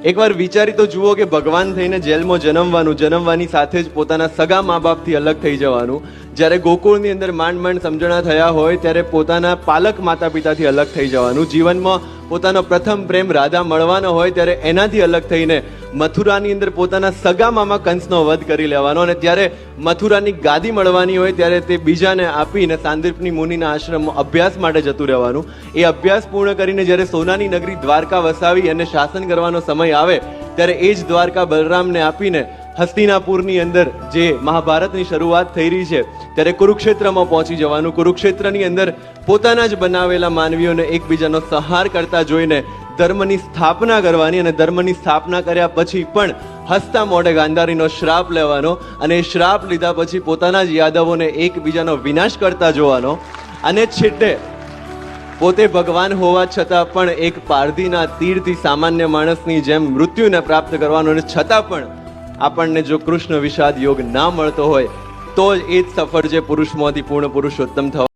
એકવાર વિચારી તો જુઓ કે ભગવાન થઈને જેલમાં જન્મવાની સાથે જ પોતાના સગા મા બાપથી અલગ થઈ જવાનું. જ્યારે ગોકુળની અંદર માંડ માંડ સમજણા થયા હોય ત્યારે પોતાના પાલક માતા પિતાથી અલગ થઈ જવાનું. જીવનમાં પોતાનો પ્રથમ પ્રેમ રાધા મળવાનો હોય ત્યારે એનાથી અલગ થઈને મથુરાની અંદર પોતાના સગા મામા કંસનો વધ કરી લેવાનો, અને ત્યારે મથુરાની ગાદી મળવાની હોય ત્યારે તે બીજાને આપીને સાંદીપની મુનિના આશ્રમમાં અભ્યાસ માટે જતું રહેવાનું. એ અભ્યાસ પૂર્ણ કરીને જ્યારે સોનાની નગરી દ્વારકા વસાવી અને શાસન કરવાનો સમય આવે ત્યારે એ જ દ્વારકા બલરામને આપીને હસ્તિનાપુરની અંદર જે મહાભારતની શરૂઆત થઈ રહી છે ત્યારે કુરુક્ષેત્રમાં પહોંચી જવાનું. કુરુક્ષેત્રની અંદર પોતાના જ બનાવેલા માનવીઓને એકબીજાનો સંહાર કરતા જોઈને ધર્મની સ્થાપના કરવાની, અને ધર્મની સ્થાપના કર્યા પછી પણ હસતા મોઢે ગાંધારીનો શ્રાપ લેવાનો, અને એ શ્રાપ લીધા પછી પોતાના જ યાદવોને એકબીજાનો વિનાશ કરતા જોવાનો, અને છેલ્લે પોતે ભગવાન હોવા છતાં પણ એક પારધીના તીરથી સામાન્ય માણસની જેમ મૃત્યુને પ્રાપ્ત કરવાનો, અને છતાં પણ આપણને જો કૃષ્ણ વિષાદ યોગ ના મળતો હોય તો જ એ જ સફળ છે પુરુષમાંથી પૂર્ણ પુરુષોત્તમ થવા.